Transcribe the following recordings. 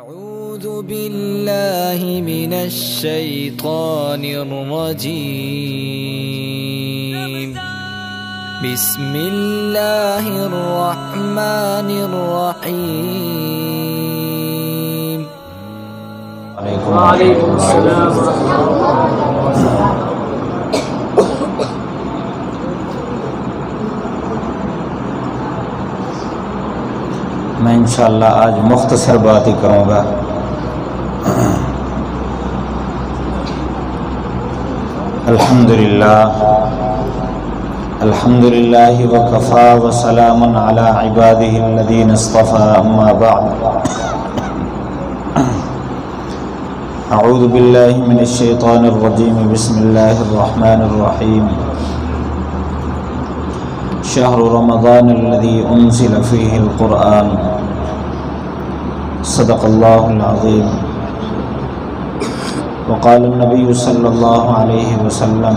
أعوذ بالله من الشيطان الرجيم بسم الله الرحمن الرحيم وعليكم السلام ورحمة الله. میں انشاءاللہ آج مختصر بات ہی کروں گا. الحمدللہ وکفا وسلام علی عبادہ الذین اصطفى اما بعد. اعوذ باللہ من الشیطان الرجیم بسم اللہ الرحمن الرحیم. شهر رمضان الذي أنزل فيه القرآن صدق الله العظيم. وقال النبي صلى الله عليه وسلم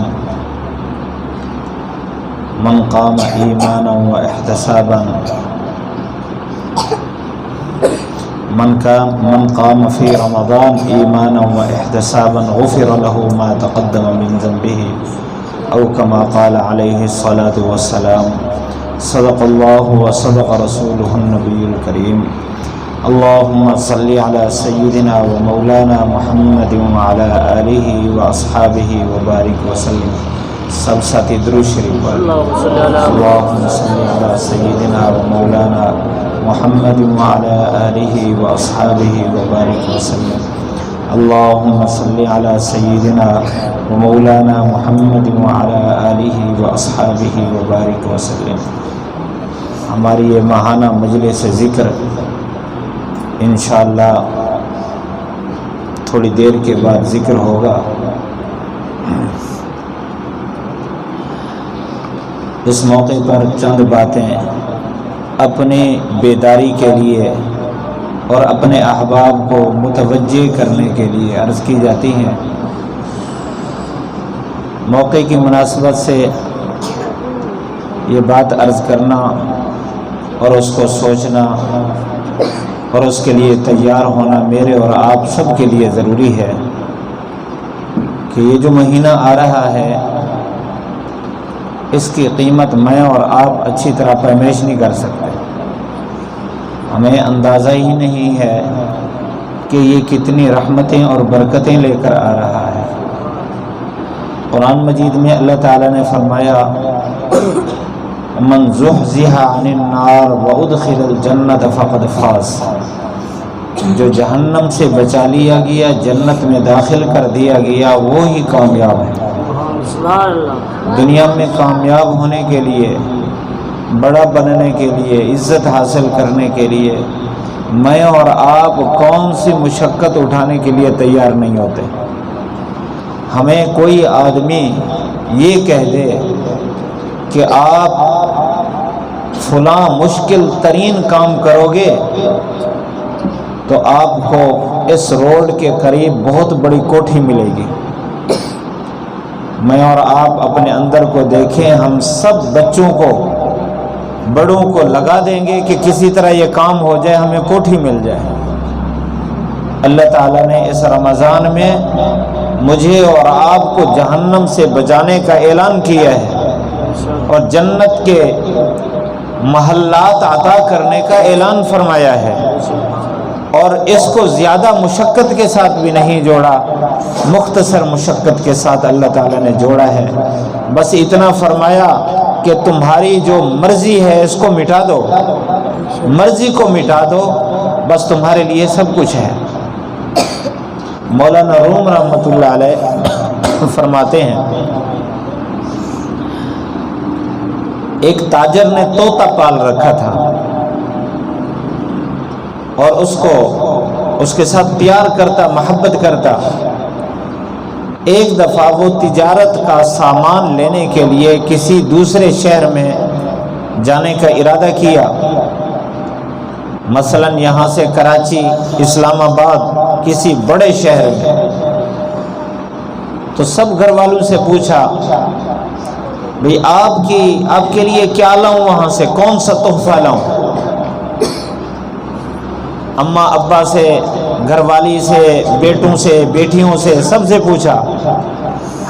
من قام إيمانا واحتسابا من قام في رمضان إيمانا واحتسابا غفر له ما تقدم من ذنبه أو كما قال عليه الصلاة والسلام. صدق الله وصدق رسوله النبي الكريم. اللهم صل على سيدنا ومولانا محمد وعلى آله وأصحابه وبارك وسلم. سب ساتھی درود شریف پڑھ. اللهم صل على سيدنا ومولانا محمد وعلى آله وأصحابه وبارك وسلم. اللهم صل على سيدنا ومولانا محمد وعلى آله وأصحابه وبارك وسلم. ہماری یہ ماہانہ مجلس ذکر انشاءاللہ تھوڑی دیر کے بعد ذکر ہوگا. اس موقع پر چند باتیں اپنی بیداری کے لیے اور اپنے احباب کو متوجہ کرنے کے لیے عرض کی جاتی ہیں. موقع کی مناسبت سے یہ بات عرض کرنا اور اس کو سوچنا اور اس کے لیے تیار ہونا میرے اور آپ سب کے لیے ضروری ہے کہ یہ جو مہینہ آ رہا ہے اس کی قیمت میں اور آپ اچھی طرح پیمائش نہیں کر سکتے. ہمیں اندازہ ہی نہیں ہے کہ یہ کتنی رحمتیں اور برکتیں لے کر آ رہا ہے. قرآن مجید میں اللہ تعالیٰ نے فرمایا من زحزح عن النار وادخل الجنت فقد فاز. جو جہنم سے بچا لیا گیا جنت میں داخل کر دیا گیا وہی کامیاب ہے. دنیا میں کامیاب ہونے کے لیے بڑا بننے کے لیے عزت حاصل کرنے کے لیے میں اور آپ کون سی مشقت اٹھانے کے لیے تیار نہیں ہوتے. ہمیں کوئی آدمی یہ کہہ دے کہ آپ فلاں مشکل ترین کام کرو گے تو آپ کو اس روڈ کے قریب بہت بڑی کوٹھی ملے گی. میں اور آپ اپنے اندر کو دیکھیں, ہم سب بچوں کو بڑوں کو لگا دیں گے کہ کسی طرح یہ کام ہو جائے ہمیں کوٹھی مل جائے. اللہ تعالیٰ نے اس رمضان میں مجھے اور آپ کو جہنم سے بچانے کا اعلان کیا ہے اور جنت کے محلات عطا کرنے کا اعلان فرمایا ہے, اور اس کو زیادہ مشقت کے ساتھ بھی نہیں جوڑا, مختصر مشقت کے ساتھ اللہ تعالیٰ نے جوڑا ہے. بس اتنا فرمایا کہ تمہاری جو مرضی ہے اس کو مٹا دو, مرضی کو مٹا دو, بس تمہارے لیے سب کچھ ہے. مولانا روم رحمۃ اللہ علیہ فرماتے ہیں ایک تاجر نے طوطا پال رکھا تھا اور اس کے ساتھ پیار کرتا, محبت کرتا. ایک دفعہ وہ تجارت کا سامان لینے کے لیے کسی دوسرے شہر میں جانے کا ارادہ کیا, مثلا یہاں سے کراچی, اسلام آباد, کسی بڑے شہر میں. تو سب گھر والوں سے پوچھا بھئی آپ کے لیے کیا لاؤں, وہاں سے کون سا تحفہ لاؤں. اماں ابا سے گھر والی سے، بیٹوں سے، بیٹیوں سے، سب سے پوچھا۔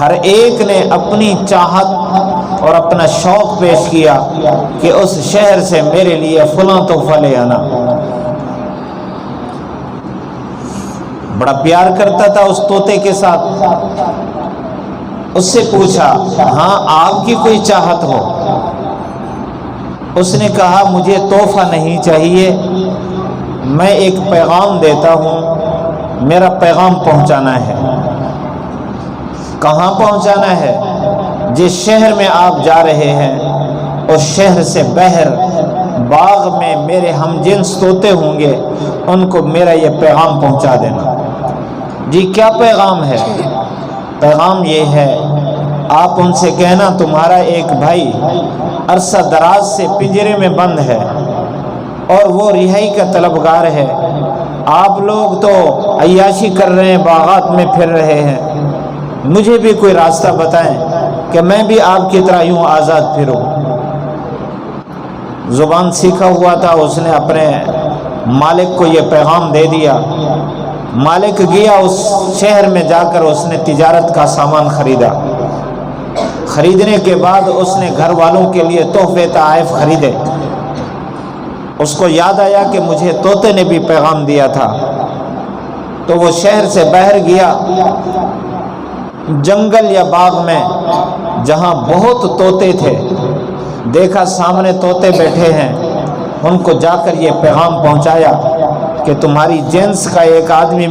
ہر ایک نے اپنی چاہت اور اپنا شوق پیش کیا کہ اس شہر سے میرے لیے فلاں تحفہ لے آنا۔ بڑا پیار کرتا تھا اس طوطے کے ساتھ۔ اس سے پوچھا، ہاں آپ کی کوئی چاہت ہو؟ اس نے کہا، مجھے تحفہ نہیں چاہیے، میں ایک پیغام دیتا ہوں، میرا پیغام پہنچانا ہے۔ کہاں پہنچانا ہے؟ جس شہر میں آپ جا رہے ہیں اس شہر سے باہر باغ میں میرے ہم جنس طوطے ہوں گے، ان کو میرا یہ پیغام پہنچا دینا۔ جی کیا پیغام ہے؟ پیغام یہ ہے، آپ ان سے کہنا تمہارا ایک بھائی عرصہ دراز سے پنجرے میں بند ہے اور وہ رہائی کا طلبگار ہے۔ آپ لوگ تو عیاشی کر رہے ہیں، باغات میں پھر رہے ہیں، مجھے بھی کوئی راستہ بتائیں کہ میں بھی آپ کی طرح یوں آزاد پھروں۔ زبان سیکھا ہوا تھا، اس نے اپنے مالک کو یہ پیغام دے دیا۔ مالک گیا اس شہر میں، جا کر اس نے تجارت کا سامان خریدا۔ خریدنے کے بعد اس نے گھر والوں کے لیے تحفے تحائف خریدے۔ اس کو یاد آیا کہ مجھے طوطے نے بھی پیغام دیا تھا، تو وہ شہر سے باہر گیا، جنگل یا باغ میں جہاں بہت طوطے تھے، دیکھا سامنے طوطے بیٹھے ہیں، ان کو جا کر یہ پیغام پہنچایا کہ تمہاری جنس کا ایک آدمی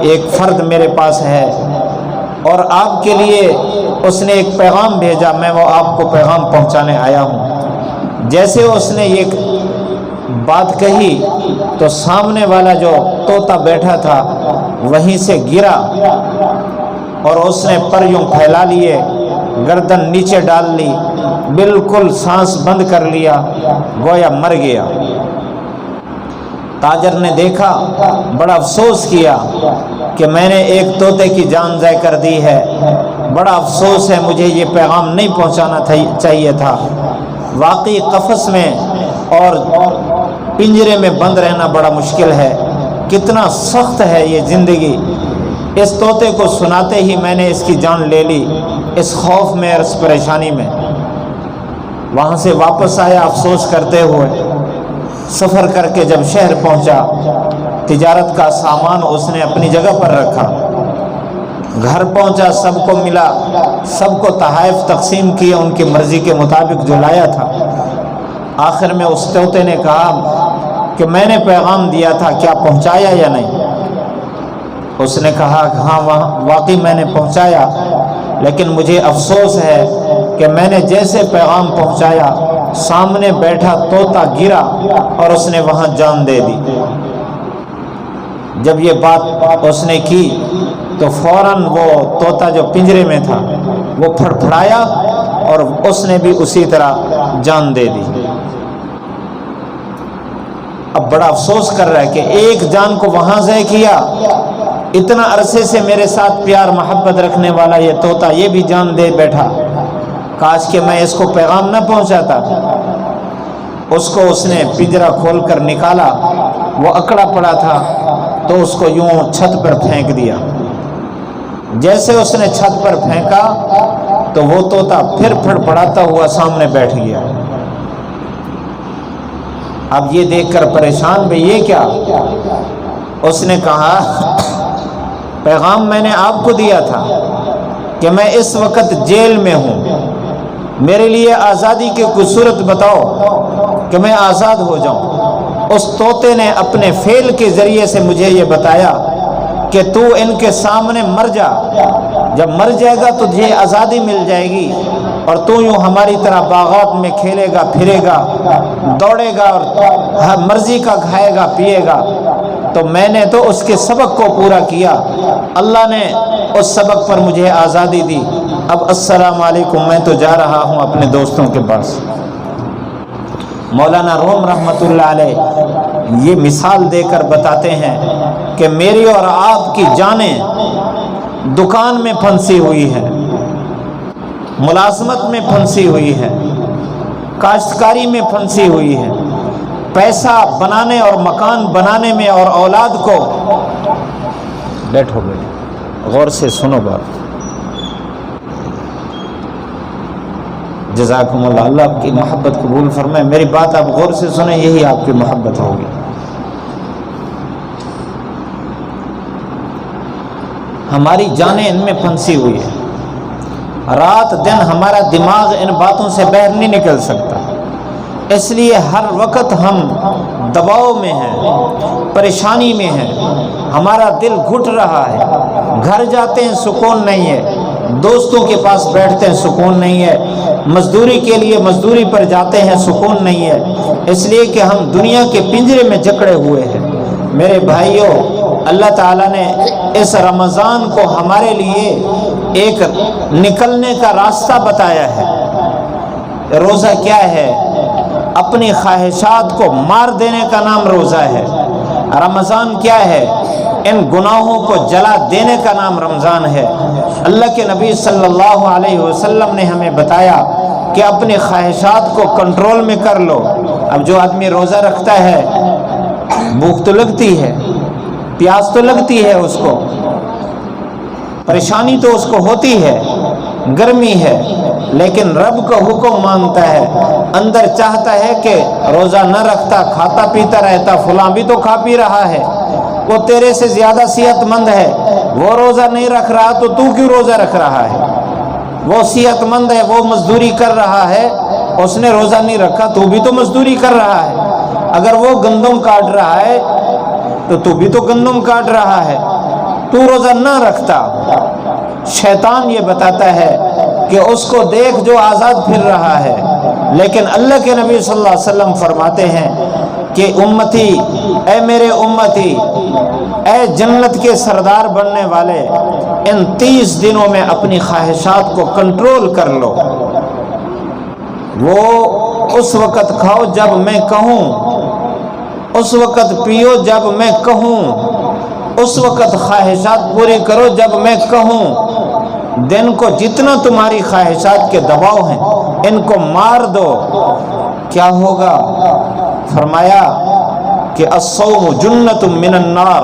ایک فرد میرے پاس ہے اور آپ کے لیے اس نے ایک پیغام بھیجا، میں وہ آپ کو پیغام پہنچانے آیا ہوں۔ جیسے اس نے یہ بات کہی تو سامنے والا جو طوطا بیٹھا تھا وہیں سے گرا اور اس نے پر یوں پھیلا لیے، گردن نیچے ڈال لی، بالکل سانس بند کر لیا، گویا مر گیا۔ تاجر نے دیکھا، بڑا افسوس کیا کہ میں نے ایک طوطے کی جان ضائع کر دی ہے، بڑا افسوس ہے، مجھے یہ پیغام نہیں پہنچانا چاہیے تھا۔ واقعی قفس میں اور پنجرے میں بند رہنا بڑا مشکل ہے، کتنا سخت ہے یہ زندگی۔ اس طوطے کو سناتے ہی میں نے اس کی جان لے لی، اس خوف میں اور اس پریشانی میں۔ وہاں سے واپس آیا افسوس کرتے ہوئے۔ سفر کر کے جب شہر پہنچا، تجارت کا سامان اس نے اپنی جگہ پر رکھا، گھر پہنچا، سب کو ملا، سب کو تحائف تقسیم کیے ان کی مرضی کے مطابق جو لایا تھا۔ آخر میں اس طوطے نے کہا کہ میں نے پیغام دیا تھا، کیا پہنچایا یا نہیں؟ اس نے کہا ہاں واقعی میں نے پہنچایا، لیکن مجھے افسوس ہے کہ میں نے جیسے پیغام پہنچایا سامنے بیٹھا طوطا گرا اور اس نے وہاں جان دے دی۔ جب یہ بات اس نے کی تو فوراً وہ طوطا جو پنجرے میں تھا وہ پھڑپھڑایا اور اس نے بھی اسی طرح جان دے دی۔ اب بڑا افسوس کر رہا ہے کہ ایک جان کو وہاں ضائع کیا، اتنا عرصے سے میرے ساتھ پیار محبت رکھنے والا یہ طوطا یہ بھی جان دے بیٹھا، کاش کہ میں اس کو پیغام نہ پہنچاتا۔ اس کو اس نے پنجرا کھول کر نکالا، وہ اکڑا پڑا تھا تو اس کو یوں چھت پر پھینک دیا۔ جیسے اس نے چھت پر پھینکا تو وہ طوطا پھر پھڑپڑاتا ہوا سامنے بیٹھ گیا۔ اب یہ دیکھ کر پریشان بھی، یہ کیا؟ اس نے کہا پیغام میں نے آپ کو دیا تھا کہ میں اس وقت جیل میں ہوں، میرے لیے آزادی کی کوئی صورت بتاؤ کہ میں آزاد ہو جاؤں۔ اس طوطے نے اپنے فعل کے ذریعے سے مجھے یہ بتایا کہ تو ان کے سامنے مر جا، جب مر جائے گا تو تجھے آزادی مل جائے گی اور تو یوں ہماری طرح باغات میں کھیلے گا، پھرے گا، دوڑے گا اور مرضی کا کھائے گا، پیے گا۔ تو میں نے تو اس کے سبق کو پورا کیا، اللہ نے اس سبق پر مجھے آزادی دی۔ اب السلام علیکم، میں تو جا رہا ہوں اپنے دوستوں کے پاس۔ مولانا روم رحمۃ اللہ علیہ یہ مثال دے کر بتاتے ہیں کہ میری اور آپ کی جانیں دکان میں پھنسی ہوئی ہیں، ملازمت میں پھنسی ہوئی ہے، کاشتکاری میں پھنسی ہوئی ہے، پیسہ بنانے اور مکان بنانے میں اور اولاد کو بیٹھو بیٹھو، غور سے سنو بات. جزاکم اللہ، اللہ آپ کی محبت قبول فرمائے. میری بات آپ غور سے سنیں، یہی آپ کی محبت ہوگی. ہماری جانیں ان میں پھنسی ہوئی ہے. رات دن ہمارا دماغ ان باتوں سے باہر نہیں نکل سکتا، اس لیے ہر وقت ہم دباؤ میں ہیں، پریشانی میں ہیں. ہمارا دل گھٹ رہا ہے. گھر جاتے ہیں سکون نہیں ہے، دوستوں کے پاس بیٹھتے ہیں سکون نہیں ہے، مزدوری کے لیے مزدوری پر جاتے ہیں سکون نہیں ہے، اس لیے کہ ہم دنیا کے پنجرے میں جکڑے ہوئے ہیں. میرے بھائیوں، اللہ تعالیٰ نے اس رمضان کو ہمارے لیے ایک نکلنے کا راستہ بتایا ہے. روزہ کیا ہے؟ اپنی خواہشات کو مار دینے کا نام روزہ ہے. رمضان کیا ہے؟ ان گناہوں کو جلا دینے کا نام رمضان ہے. اللہ کے نبی صلی اللہ علیہ وسلم نے ہمیں بتایا کہ اپنی خواہشات کو کنٹرول میں کر لو. اب جو آدمی روزہ رکھتا ہے، بھوک تو لگتی ہے، پیاس تو لگتی ہے، اس کو پریشانی تو اس کو ہوتی ہے، گرمی ہے، لیکن رب کا حکم مانتا ہے. اندر چاہتا ہے کہ روزہ نہ رکھتا، کھاتا پیتا رہتا، فلاں بھی تو کھا پی رہا ہے، وہ تیرے سے زیادہ صحت مند ہے، وہ روزہ نہیں رکھ رہا تو کیوں روزہ رکھ رہا ہے؟ وہ صحت مند ہے، وہ مزدوری کر رہا ہے، اس نے روزہ نہیں رکھا، تو بھی تو مزدوری کر رہا ہے. اگر وہ گندم کاٹ رہا ہے تو بھی تو گندم کاٹ رہا ہے، تو روزہ نہ رکھتا. شیطان یہ بتاتا ہے کہ اس کو دیکھ جو آزاد پھر رہا ہے. لیکن اللہ کے نبی صلی اللہ علیہ وسلم فرماتے ہیں کہ امتی، اے میرے امتی، اے جنت کے سردار بننے والے، ان 30 دنوں میں اپنی خواہشات کو کنٹرول کر لو. وہ اس وقت کھاؤ جب میں کہوں، اس وقت پیو جب میں کہوں، اس وقت خواہشات پوری کرو جب میں کہوں. دن کو جتنا تمہاری خواہشات کے دباؤ ہیں ان کو مار دو. کیا ہوگا؟ فرمایا کہ الصوم جنۃ من النار،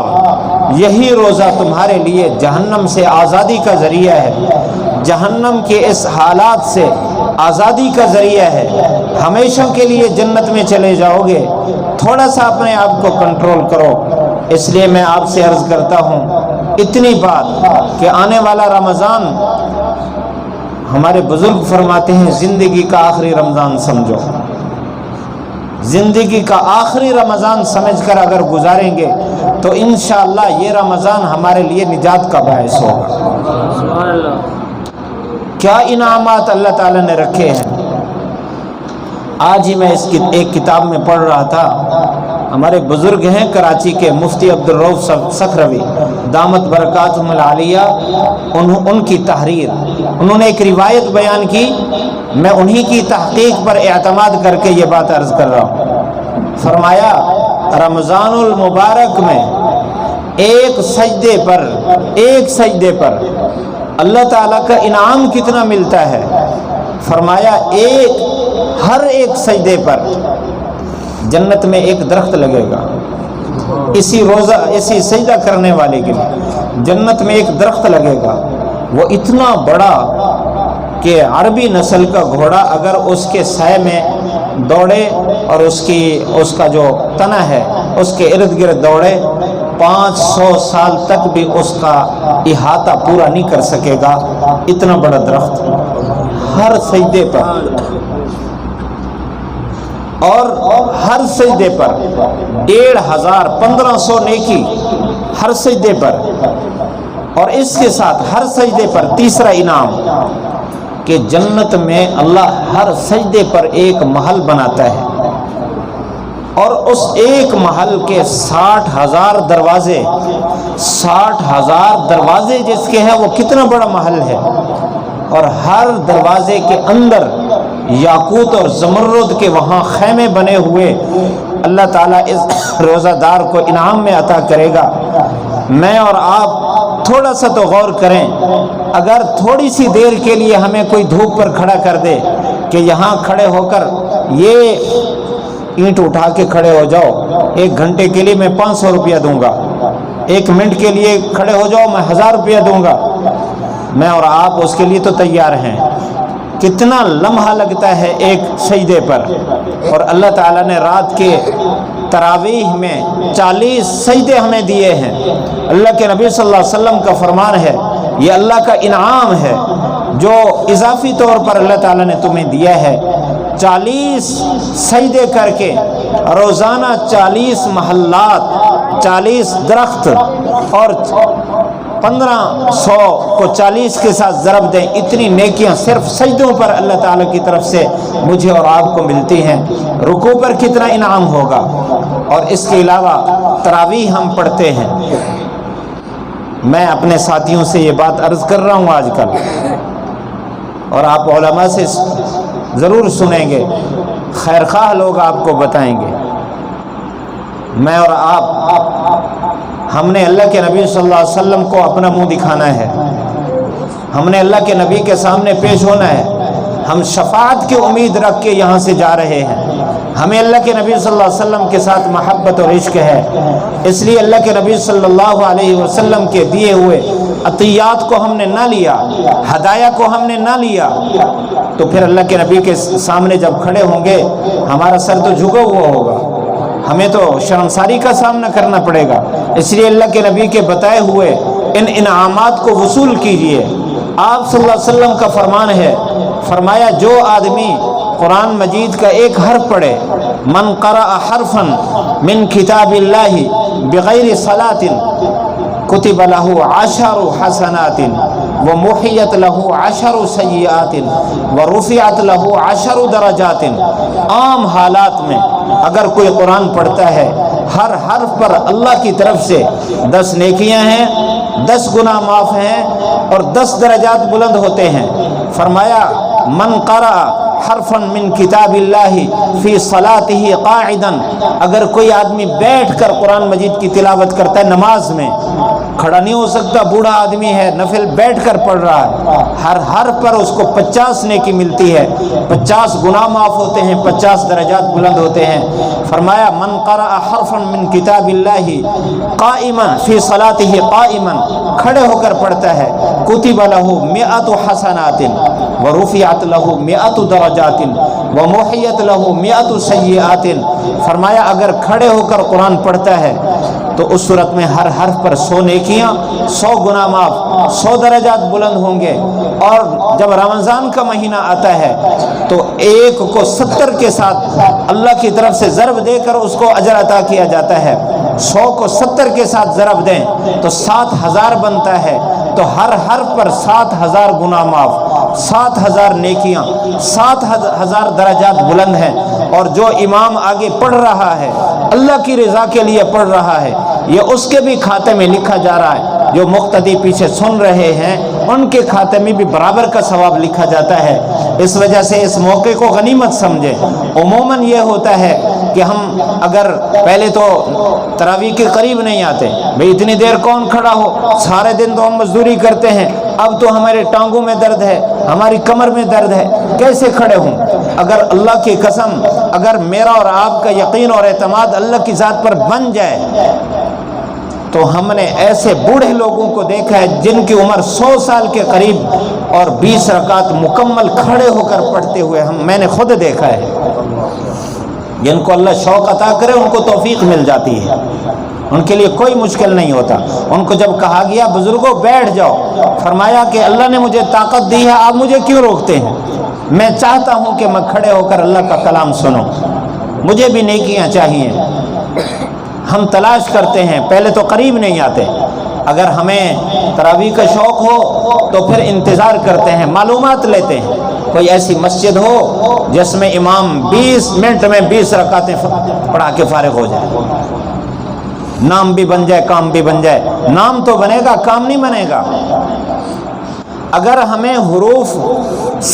یہی روزہ تمہارے لیے جہنم سے آزادی کا ذریعہ ہے، جہنم کے اس حالات سے آزادی کا ذریعہ ہے. ہمیشہ کے لیے جنت میں چلے جاؤ گے. تھوڑا سا اپنے آپ کو کنٹرول کرو. اس لیے میں آپ سے عرض کرتا ہوں اتنی بات کہ آنے والا رمضان، ہمارے بزرگ فرماتے ہیں زندگی کا آخری رمضان سمجھو. زندگی کا آخری رمضان سمجھ کر اگر گزاریں گے تو انشاءاللہ یہ رمضان ہمارے لیے نجات کا باعث ہوگا. کیا انعامات اللہ تعالیٰ نے رکھے ہیں. آج ہی میں اس کی ایک کتاب میں پڑھ رہا تھا. ہمارے بزرگ ہیں کراچی کے مفتی عبدالرؤف سکھروی دامت برکاتہم العالیہ، ان کی تحریر، انہوں نے ایک روایت بیان کی. میں انہی کی تحقیق پر اعتماد کر کے یہ بات عرض کر رہا ہوں. فرمایا رمضان المبارک میں ایک سجدے پر اللہ تعالیٰ کا انعام کتنا ملتا ہے. فرمایا ہر ایک سجدے پر جنت میں ایک درخت لگے گا. اسی سجدہ کرنے والے کے لیے جنت میں ایک درخت لگے گا. وہ اتنا بڑا کہ عربی نسل کا گھوڑا اگر اس کے سائے میں دوڑے اور اس کا جو تنا ہے اس کے ارد گرد دوڑے، 500 سال تک بھی اس کا احاطہ پورا نہیں کر سکے گا. اتنا بڑا درخت ہر سجدے پر، اور ہر سجدے پر 1500 1500 نیکی ہر سجدے پر. اور اس کے ساتھ ہر سجدے پر تیسرا انعام کہ جنت میں اللہ ہر سجدے پر ایک محل بناتا ہے، اور اس ایک محل کے 60,000 دروازے جس کے ہیں. وہ کتنا بڑا محل ہے. اور ہر دروازے کے اندر یاقوت اور زمرد کے وہاں خیمے بنے ہوئے اللہ تعالیٰ اس روزہ دار کو انعام میں عطا کرے گا. میں اور آپ تھوڑا سا تو غور کریں. اگر تھوڑی سی دیر کے لیے ہمیں کوئی دھوپ پر کھڑا کر دے کہ یہاں کھڑے ہو کر یہ اینٹ اٹھا کے کھڑے ہو جاؤ، 1 گھنٹے کے لیے میں 500 روپیہ دوں گا، 1 منٹ کے لیے کھڑے ہو جاؤ میں 1000 روپیہ دوں گا، میں اور آپ اس کے لیے تو تیار ہیں۔ کتنا لمحہ لگتا ہے ایک سجدے پر، اور اللہ تعالیٰ نے رات کے تراویح میں 40 سجدے ہمیں دیے ہیں۔ اللہ کے نبی صلی اللہ علیہ وسلم کا فرمان ہے، یہ اللہ کا انعام ہے جو اضافی طور پر اللہ تعالیٰ نے تمہیں دیا ہے۔ 40 سجدے کر کے روزانہ 40 محلات، 40 درخت اور 1500 کو 40 کے ساتھ ضرب دیں، اتنی نیکیاں صرف سجدوں پر اللہ تعالیٰ کی طرف سے مجھے اور آپ کو ملتی ہیں۔ رکوع پر کتنا انعام ہوگا، اور اس کے علاوہ تراویح ہم پڑھتے ہیں۔ میں اپنے ساتھیوں سے یہ بات عرض کر رہا ہوں آج کل، اور آپ علماء سے ضرور سنیں گے، خیر خواہ لوگ آپ کو بتائیں گے۔ میں اور آپ، ہم نے اللہ کے نبی صلی اللہ علیہ وسلم کو اپنا منہ دکھانا ہے، ہم نے اللہ کے نبی کے سامنے پیش ہونا ہے، ہم شفاعت کی امید رکھ کے یہاں سے جا رہے ہیں۔ ہمیں اللہ کے نبی صلی اللہ علیہ وسلم کے ساتھ محبت اور عشق ہے، اس لیے اللہ کے نبی صلی اللہ علیہ وسلم کے دیے ہوئے عطیات کو ہم نے نہ لیا، ہدایہ کو ہم نے نہ لیا، تو پھر اللہ کے نبی کے سامنے جب کھڑے ہوں گے ہمارا سر تو جھکا ہوا ہوگا، ہمیں تو شرمساری کا سامنا کرنا پڑے گا۔ اس لیے اللہ کے نبی کے بتائے ہوئے ان انعامات کو وصول کیجئے۔ آپ صلی اللہ علیہ وسلم کا فرمان ہے، فرمایا جو آدمی قرآن مجید کا ایک حرف پڑھے، من قرأ حرفا من کتاب اللہ بغیر صلاۃ کتب له 10 حسنات ومحیت له 10 سیئات ورفعت له 10 درجات۔ عام حالات میں اگر کوئی قرآن پڑھتا ہے، ہر حرف پر اللہ کی طرف سے 10 نیکیاں ہیں، 10 گناہ معاف ہیں، اور 10 درجات بلند ہوتے ہیں۔ فرمایا من قرأ حرفا من کتاب اللہ فی صلاتہ قاعدا، اگر کوئی آدمی بیٹھ کر قرآن مجید کی تلاوت کرتا ہے نماز میں، کھڑا نہیں ہو سکتا، بوڑھا آدمی ہے، نفل بیٹھ کر پڑھ رہا ہے، ہر حرف پر اس کو 50 نیکی ملتی ہے، 50 گناہ معاف ہوتے ہیں، 50 درجات بلند ہوتے ہیں۔ فرمایا من قرأ حرفا من کتاب اللہ قائما فی صلاتہ قائما، کھڑے ہو کر پڑھتا ہے، کتب له 100 حسنات ورفعت له 100 درجات ومحیت له 100 سیئات۔ فرمایا اگر کھڑے ہو کر قرآن پڑھتا ہے تو اس صورت میں ہر حرف پر 100 نیکیاں، 100 گناہ معاف، 100 درجات بلند ہوں گے۔ اور جب رمضان کا مہینہ آتا ہے تو ایک کو 70 کے ساتھ اللہ کی طرف سے ضرب دے کر اس کو اجر عطا کیا جاتا ہے۔ 100 کو 70 کے ساتھ ضرب دیں تو 7000 بنتا ہے، تو ہر حرف پر 7000 گناہ معاف، 7000 نیکیاں، 7000 درجات بلند ہیں۔ اور جو امام آگے پڑھ رہا ہے، اللہ کی رضا کے لیے پڑھ رہا ہے، یہ اس کے بھی کھاتے میں لکھا جا رہا ہے۔ جو مقتدی پیچھے سن رہے ہیں ان کے کھاتے میں بھی برابر کا ثواب لکھا جاتا ہے۔ اس وجہ سے اس موقع کو غنیمت سمجھیں۔ عموماً یہ ہوتا ہے کہ ہم اگر پہلے تو تراویح کے قریب نہیں آتے، بھئی اتنی دیر کون کھڑا ہو، سارے دن تو ہم مزدوری کرتے ہیں، اب تو ہمارے ٹانگوں میں درد ہے، ہماری کمر میں درد ہے، کیسے کھڑے ہوں؟ اگر اللہ کی قسم، اگر میرا اور آپ کا یقین اور اعتماد اللہ کی ذات پر بن جائے تو ہم نے ایسے بوڑھے لوگوں کو دیکھا ہے جن کی عمر 100 سال کے قریب اور 20 رکعت مکمل کھڑے ہو کر پڑھتے ہوئے میں نے خود دیکھا ہے۔ جن کو اللہ شوق عطا کرے ان کو توفیق مل جاتی ہے، ان کے لیے کوئی مشکل نہیں ہوتا۔ ان کو جب کہا گیا بزرگوں بیٹھ جاؤ، فرمایا کہ اللہ نے مجھے طاقت دی ہے، آپ مجھے کیوں روکتے ہیں؟ میں چاہتا ہوں کہ میں کھڑے ہو کر اللہ کا کلام سنوں، مجھے بھی نیکیاں چاہیے۔ ہم تلاش کرتے ہیں، پہلے تو قریب نہیں آتے۔ اگر ہمیں تراویح کا شوق ہو تو پھر انتظار کرتے ہیں، معلومات لیتے ہیں، کوئی ایسی مسجد ہو جس میں امام 20 منٹ میں 20 رکعتیں پڑھا کے فارغ ہو جائے، نام بھی بن جائے، کام بھی بن جائے۔ نام تو بنے گا، کام نہیں بنے گا۔ اگر ہمیں حروف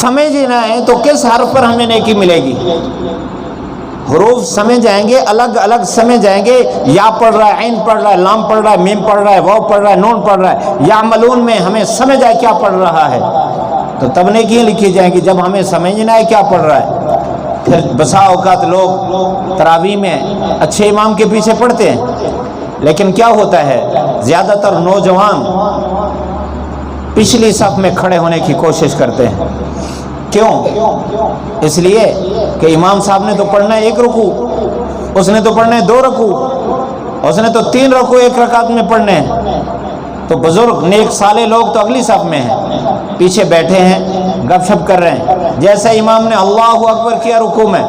سمجھ نہ آئے تو کس حرف پر ہمیں نیکی ملے گی؟ حروف سمجھ آئیں گے، الگ الگ سمجھ آئیں گے، یا پڑھ رہا ہے، عین پڑھ رہا ہے، لام پڑھ رہا ہے، میم پڑھ رہا ہے، واو پڑھ رہا ہے، نون پڑھ رہا ہے، یعملون میں ہمیں سمجھ آئے کیا پڑھ رہا ہے تو تب نیکیاں لکھی جائیں گی۔ جب ہمیں سمجھ نہ آئے کیا پڑھ رہا ہے، پھر بسا اوقات لوگ تراویح میں اچھے امام کے پیچھے پڑھتے ہیں، لیکن کیا ہوتا ہے زیادہ تر نوجوان پچھلی صف میں کھڑے ہونے کی کوشش کرتے ہیں. کیوں؟ اس لیے کہ امام صاحب نے تو پڑھنا ہے 1 رکوع، اس نے تو پڑھنا ہے 2 رکوع، اس نے تو 3 رکوع 1 رکعت میں پڑھنے ہیں. تو بزرگ نیک صالح لوگ تو اگلی صف میں ہیں، پیچھے بیٹھے ہیں گپ شپ کر رہے ہیں. جیسے امام نے اللہ اکبر کیا رکوع میں،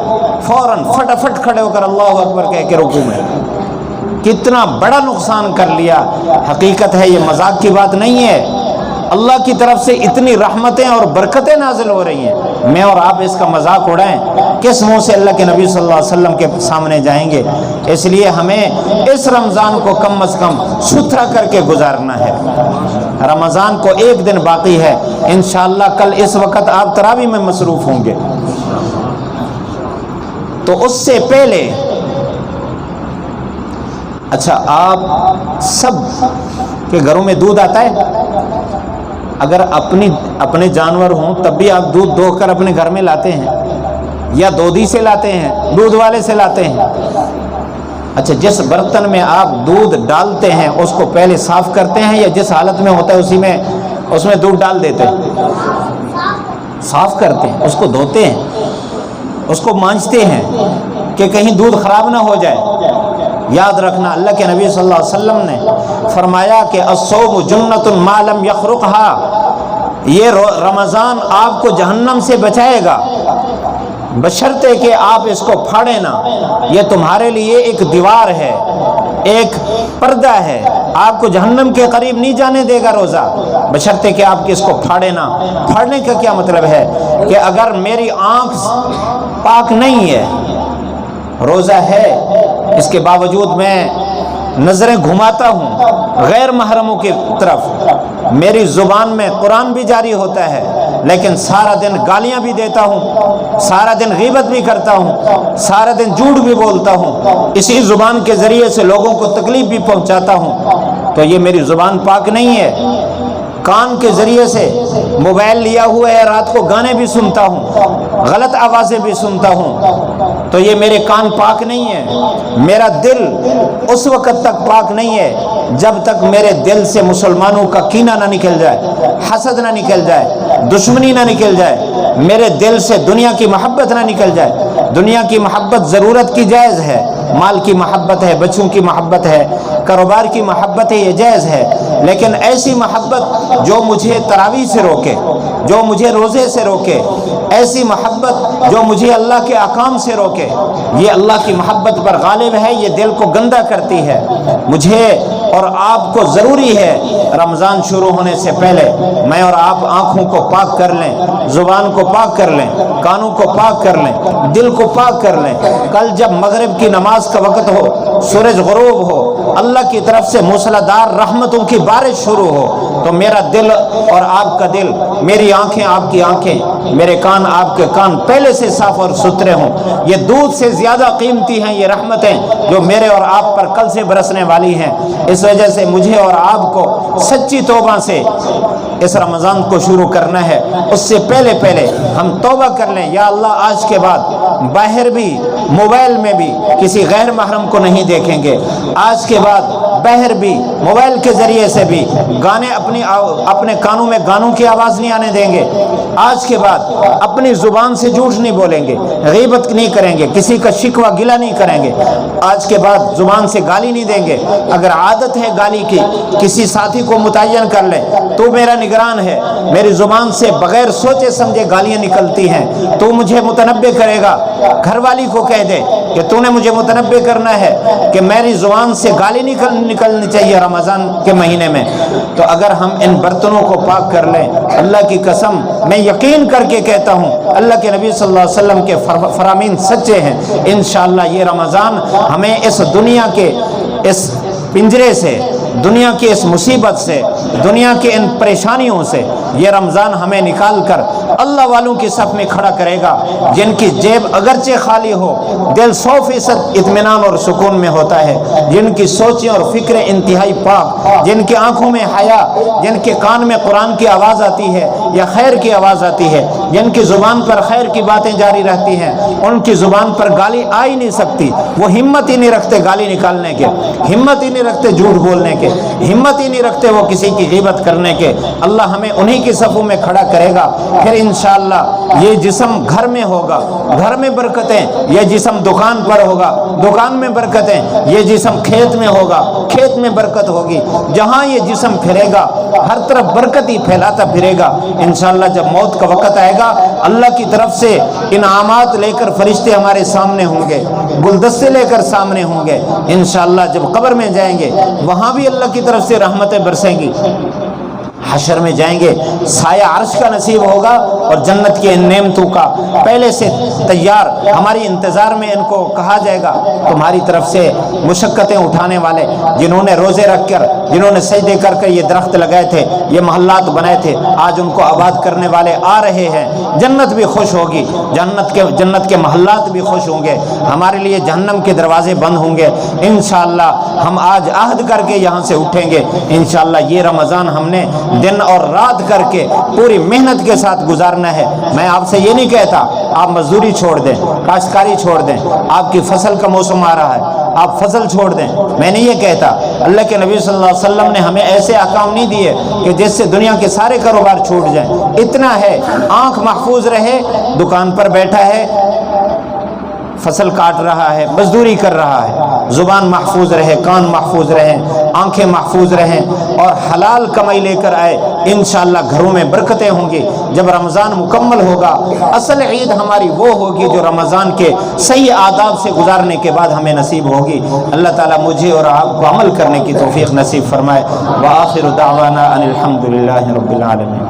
فوراً فٹافٹ کھڑے ہو کر اللہ اکبر کہہ کے رکوع میں. کتنا بڑا نقصان کر لیا. حقیقت ہے یہ مذاق کی بات نہیں ہے. اللہ کی طرف سے اتنی رحمتیں اور برکتیں نازل ہو رہی ہیں، میں اور آپ اس کا مذاق اڑائیں، کس منہ سے اللہ کے نبی صلی اللہ علیہ وسلم کے سامنے جائیں گے؟ اس لیے ہمیں اس رمضان کو کم از کم ستھرا کر کے گزارنا ہے. رمضان کو 1 دن باقی ہے، انشاءاللہ کل اس وقت آپ تراویح میں مصروف ہوں گے. تو اس سے پہلے اچھا آپ سب کے گھروں میں دودھ آتا ہے؟ اگر اپنے جانور ہوں تب بھی آپ دودھ دوہ کر اپنے گھر میں لاتے ہیں یا دودھی سے لاتے ہیں، دودھ والے سے لاتے ہیں؟ اچھا جس برتن میں آپ دودھ ڈالتے ہیں اس کو پہلے صاف کرتے ہیں یا جس حالت میں ہوتا ہے اس میں دودھ ڈال دیتے ہیں؟ صاف کرتے ہیں، اس کو دھوتے ہیں، اس کو مانجتے ہیں کہ کہیں دودھ خراب نہ ہو جائے. یاد رکھنا اللہ کے نبی صلی اللہ علیہ وسلم نے فرمایا کہ الصوم جنۃ ما لم یخرقها، یہ رمضان آپ کو جہنم سے بچائے گا بشرطے کہ آپ اس کو پھاڑیں نہ. یہ تمہارے لیے ایک دیوار ہے، ایک پردہ ہے، آپ کو جہنم کے قریب نہیں جانے دے گا روزہ، بشرطے کہ آپ اس کو پھاڑیں نہ. پھاڑنے کا کیا مطلب ہے کہ اگر میری آنکھ پاک نہیں ہے، روزہ ہے، اس کے باوجود میں نظریں گھماتا ہوں غیر محرموں کی طرف، میری زبان میں قرآن بھی جاری ہوتا ہے لیکن سارا دن گالیاں بھی دیتا ہوں، سارا دن غیبت بھی کرتا ہوں، سارا دن جھوٹ بھی بولتا ہوں، اسی زبان کے ذریعے سے لوگوں کو تکلیف بھی پہنچاتا ہوں، تو یہ میری زبان پاک نہیں ہے. کان کے ذریعے سے موبائل لیا ہوا ہے، رات کو گانے بھی سنتا ہوں، غلط آوازیں بھی سنتا ہوں، تو یہ میرے کان پاک نہیں ہے. میرا دل اس وقت تک پاک نہیں ہے جب تک میرے دل سے مسلمانوں کا کینہ نہ نکل جائے، حسد نہ نکل جائے، دشمنی نہ نکل جائے، میرے دل سے دنیا کی محبت نہ نکل جائے. دنیا کی محبت ضرورت کی جائز ہے، مال کی محبت ہے، بچوں کی محبت ہے، کاروبار کی محبت ہے، یہ جائز ہے، لیکن ایسی محبت جو مجھے تراویح سے روکے، جو مجھے روزے سے روکے، ایسی محبت جو مجھے اللہ کے احکام سے روکے، یہ اللہ کی محبت پر غالب ہے، یہ دل کو گندا کرتی ہے. مجھے اور آپ کو ضروری ہے رمضان شروع ہونے سے پہلے میں اور آپ آنکھوں کو پاک کر لیں، زبان کو پاک کر لیں، کانوں کو پاک کر لیں، دل کو پاک کر لیں. کل جب مغرب کی نماز کا وقت ہو، سورج غروب ہو، اللہ کی طرف سے موسلادھار رحمتوں کی بارش شروع ہو، تو میرا دل اور آپ کا دل، میری آنکھیں آپ کی آنکھیں، میرے کان آپ کے کان پہلے سے صاف اور ستھرے ہوں. یہ دودھ سے زیادہ قیمتی ہیں یہ رحمتیں جو میرے اور آپ پر کل سے برسنے والی ہیں. اس وجہ سے مجھے اور آپ کو سچی توبہ سے اس رمضان کو شروع کرنا ہے. اس سے پہلے ہم توبہ کر لیں، یا اللہ آج کے بعد باہر بھی، موبائل میں بھی کسی غیر محرم کو نہیں دیکھیں گے. آج کے بعد باہر بھی، موبائل کے ذریعے سے بھی گانے اپنے کانوں میں گانوں کی آواز نہیں آنے دیں گے. آج کے بعد اپنی زبان سے جھوٹ نہیں بولیں گے، غیبت نہیں کریں گے، کسی کا شکوہ گلہ نہیں کریں گے. آج کے بعد زبان سے گالی نہیں دیں گے. اگر عادت ہے گالی کی، کسی ساتھی کو متعین کر لیں، تو میرا نگران ہے، میری زبان سے بغیر سوچے سمجھے گالیاں نکلتی ہیں، تو مجھے متنبہ کرے گا. گھر والی کو کہہ دے کہ تو نے مجھے متنبہ کرنا ہے کہ میری زبان سے گالی نکلنی چاہیے رمضان کے مہینے میں. تو اگر ہم ان برتنوں کو پاک کر لیں، اللہ کی قسم میں یقین کر کے کہتا ہوں اللہ کے نبی صلی اللہ علیہ وسلم کے فرامین سچے ہیں. انشاءاللہ یہ رمضان ہمیں اس دنیا کے اس پنجرے سے، دنیا کی اس مصیبت سے، دنیا کے ان پریشانیوں سے، یہ رمضان ہمیں نکال کر اللہ والوں کی صف میں کھڑا کرے گا، جن کی جیب اگرچہ خالی ہو دل 100% اطمینان اور سکون میں ہوتا ہے، جن کی سوچیں اور فکریں انتہائی پاک، جن کی آنکھوں میں حیا، جن کے کان میں قرآن کی آواز آتی ہے یا خیر کی آواز آتی ہے، جن کی زبان پر خیر کی باتیں جاری رہتی ہیں، ان کی زبان پر گالی آ ہی نہیں سکتی، وہ ہمت ہی نہیں رکھتے گالی نکالنے کے، ہمت ہی نہیں رکھتے جھوٹ بولنے کے، ہمت ہی نہیں رکھتے وہ کسی کی غیبت کرنے کے۔ اللہ ہمیں انہی کی صفوں میں کھڑا کرے گا، پھر انشاءاللہ یہ جسم گھر میں ہوگا، گھر میں برکتیں، یہ جسم دکان پر ہوگا، دکان میں برکتیں، یہ جسم کھیت میں ہوگا، کھیت میں برکت ہوگی، جہاں یہ جسم پھرے گا ہر طرف برکت ہی پھیلاتا پھرے گا۔ انشاءاللہ جب موت کا وقت آئے گا اللہ کی طرف سے انعامات لے کر فرشتے ہمارے سامنے ہوں گے، گلدستے لے کر سامنے ہوں گے۔ انشاءاللہ جب قبر میں جائیں گے وہاں بھی اللہ کی طرف سے رحمتیں برسیں گی، حشر میں جائیں گے سایہ عرش کا نصیب ہوگا اور جنت کے ان نعمتوں کا پہلے سے تیار ہماری انتظار میں ان کو کہا جائے گا، تمہاری طرف سے مشقتیں اٹھانے والے، جنہوں نے روزے رکھ کر، جنہوں نے سجدے کر کر یہ درخت لگائے تھے، یہ محلات بنائے تھے، آج ان کو آباد کرنے والے آ رہے ہیں۔ جنت بھی خوش ہوگی، جنت کے محلات بھی خوش ہوں گے، ہمارے لیے جہنم کے دروازے بند ہوں گے۔ انشاءاللہ ہم آج عہد کر کے یہاں سے اٹھیں گے، انشاءاللہ یہ رمضان ہم نے دن اور رات کر کے پوری محنت کے ساتھ گزارنا ہے۔ میں آپ سے یہ نہیں کہتا آپ مزدوری چھوڑ دیں، کاشتکاری چھوڑ دیں، آپ کی فصل کا موسم آ رہا ہے آپ فصل چھوڑ دیں، میں نہیں یہ کہتا۔ اللہ کے نبی صلی اللہ علیہ وسلم نے ہمیں ایسے احکام نہیں دیے کہ جس سے دنیا کے سارے کاروبار چھوٹ جائیں، اتنا ہے آنکھ محفوظ رہے، دکان پر بیٹھا ہے فصل کاٹ رہا ہے، مزدوری کر رہا ہے، زبان محفوظ رہے، کان محفوظ رہیں، آنکھیں محفوظ رہیں اور حلال کمائی لے کر آئے، انشاءاللہ گھروں میں برکتیں ہوں گی۔ جب رمضان مکمل ہوگا اصل عید ہماری وہ ہوگی جو رمضان کے صحیح آداب سے گزارنے کے بعد ہمیں نصیب ہوگی۔ اللہ تعالیٰ مجھے اور آپ کو عمل کرنے کی توفیق نصیب فرمائے۔ وآخر دعوانا ان الحمد للہ رب العالمین۔